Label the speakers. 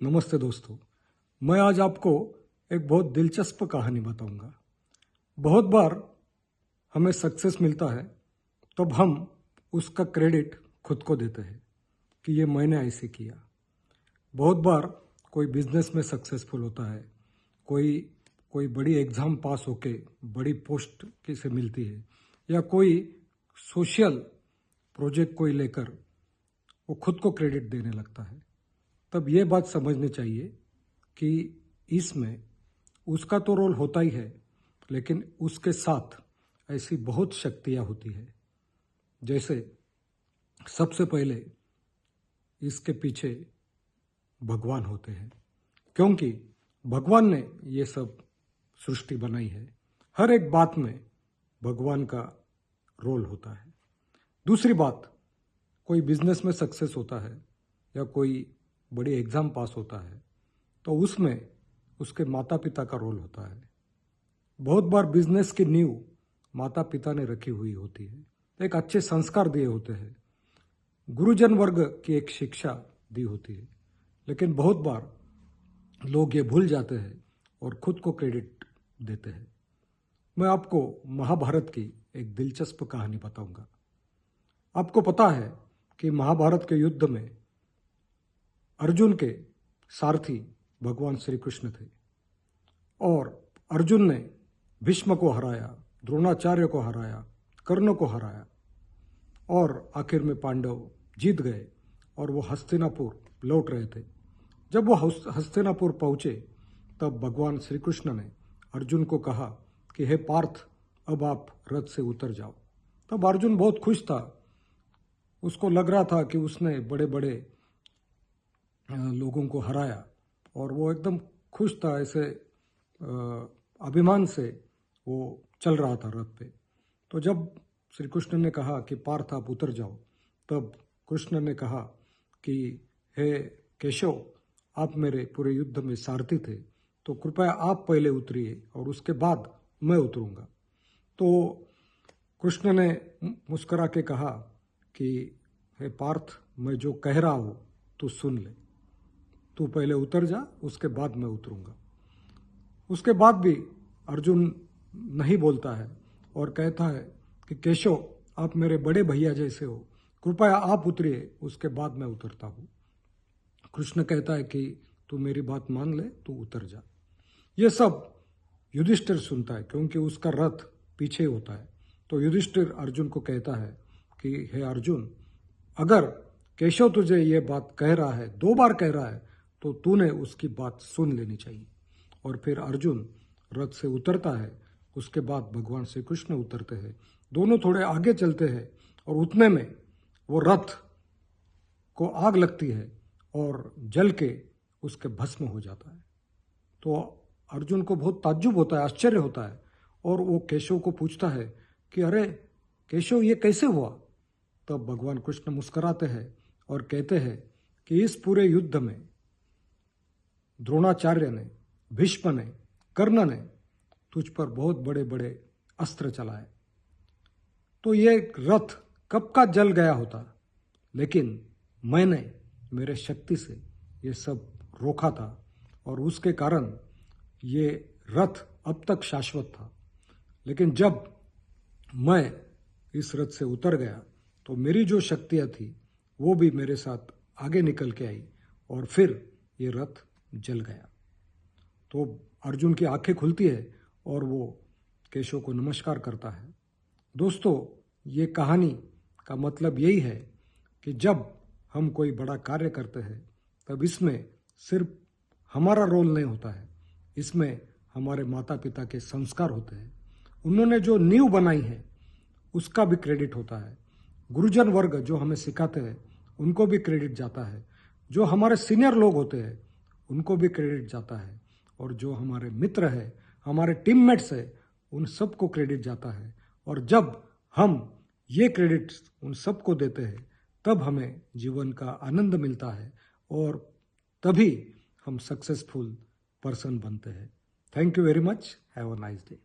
Speaker 1: नमस्ते दोस्तों। मैं आज आपको एक बहुत दिलचस्प कहानी बताऊंगा। बहुत बार हमें सक्सेस मिलता है तब हम उसका क्रेडिट खुद को देते हैं कि ये मैंने ऐसे किया। बहुत बार कोई बिजनेस में सक्सेसफुल होता है, कोई कोई बड़ी एग्ज़ाम पास होके बड़ी पोस्ट किसे मिलती है, या कोई सोशल प्रोजेक्ट कोई लेकर वो खुद को क्रेडिट देने लगता है। तब ये बात समझनी चाहिए कि इसमें उसका तो रोल होता ही है, लेकिन उसके साथ ऐसी बहुत शक्तियाँ होती है। जैसे सबसे पहले इसके पीछे भगवान होते हैं, क्योंकि भगवान ने ये सब सृष्टि बनाई है। हर एक बात में भगवान का रोल होता है। दूसरी बात, कोई बिजनेस में सक्सेस होता है या कोई बड़ी एग्ज़ाम पास होता है तो उसमें उसके माता पिता का रोल होता है। बहुत बार बिजनेस की नींव माता पिता ने रखी हुई होती है, एक अच्छे संस्कार दिए होते हैं, गुरुजन वर्ग की एक शिक्षा दी होती है, लेकिन बहुत बार लोग ये भूल जाते हैं और खुद को क्रेडिट देते हैं। मैं आपको महाभारत की एक दिलचस्प कहानी बताऊंगा। आपको पता है कि महाभारत के युद्ध में अर्जुन के सारथी भगवान श्री कृष्ण थे और अर्जुन ने भीष्म को हराया, द्रोणाचार्य को हराया, कर्ण को हराया और आखिर में पांडव जीत गए और वो हस्तिनापुर लौट रहे थे। जब वो हस्तिनापुर पहुंचे तब भगवान श्री कृष्ण ने अर्जुन को कहा कि हे पार्थ, अब आप रथ से उतर जाओ। तब अर्जुन बहुत खुश था। उसको लग रहा था कि उसने बड़े बड़े लोगों को हराया और वो एकदम खुश था। ऐसे अभिमान से वो चल रहा था रथ पे। तो जब श्री कृष्ण ने कहा कि पार्थ आप उतर जाओ, तब कृष्ण ने कहा कि हे केशव, आप मेरे पूरे युद्ध में सारथी थे, तो कृपया आप पहले उतरिए और उसके बाद मैं उतरूंगा। तो कृष्ण ने मुस्कुरा के कहा कि हे पार्थ, मैं जो कह रहा हूँ तू सुन ले, तू पहले उतर जा, उसके बाद मैं उतरूंगा। उसके बाद भी अर्जुन नहीं बोलता है और कहता है कि केशव, आप मेरे बड़े भैया जैसे हो, कृपया आप उतरिए, उसके बाद मैं उतरता हूँ। कृष्ण कहता है कि तू मेरी बात मान ले, तू उतर जा। ये सब युधिष्ठिर सुनता है क्योंकि उसका रथ पीछे होता है। तो युधिष्ठिर अर्जुन को कहता है कि हे अर्जुन, अगर केशव तुझे ये बात कह रहा है, 2 बार कह रहा है, तो तूने उसकी बात सुन लेनी चाहिए। और फिर अर्जुन रथ से उतरता है। उसके बाद भगवान श्री कृष्ण उतरते हैं। दोनों थोड़े आगे चलते हैं और उतने में वो रथ को आग लगती है और जल के उसके भस्म हो जाता है। तो अर्जुन को बहुत ताज्जुब होता है, आश्चर्य होता है और वो केशव को पूछता है कि अरे केशव, ये कैसे हुआ? तब भगवान कृष्ण मुस्कुराते हैं और कहते हैं कि इस पूरे युद्ध में द्रोणाचार्य ने, भीष्म ने, कर्ण ने तुझ पर बहुत बड़े बड़े अस्त्र चलाए, तो ये रथ कब का जल गया होता, लेकिन मैंने मेरे शक्ति से ये सब रोका था और उसके कारण ये रथ अब तक शाश्वत था। लेकिन जब मैं इस रथ से उतर गया तो मेरी जो शक्तियाँ थी वो भी मेरे साथ आगे निकल के आई और फिर ये रथ जल गया। तो अर्जुन की आंखें खुलती है और वो केशव को नमस्कार करता है। दोस्तों, ये कहानी का मतलब यही है कि जब हम कोई बड़ा कार्य करते हैं तब इसमें सिर्फ हमारा रोल नहीं होता है, इसमें हमारे माता पिता के संस्कार होते हैं। उन्होंने जो नींव बनाई है उसका भी क्रेडिट होता है। गुरुजन वर्ग जो हमें सिखाते हैं उनको भी क्रेडिट जाता है। जो हमारे सीनियर लोग होते हैं उनको भी क्रेडिट जाता है और जो हमारे मित्र हैं, हमारे टीममेट्स हैं, उन सबको क्रेडिट जाता है। और जब हम ये क्रेडिट उन सबको देते हैं तब हमें जीवन का आनंद मिलता है और तभी हम सक्सेसफुल पर्सन बनते हैं। Thank you very much. Have a nice day.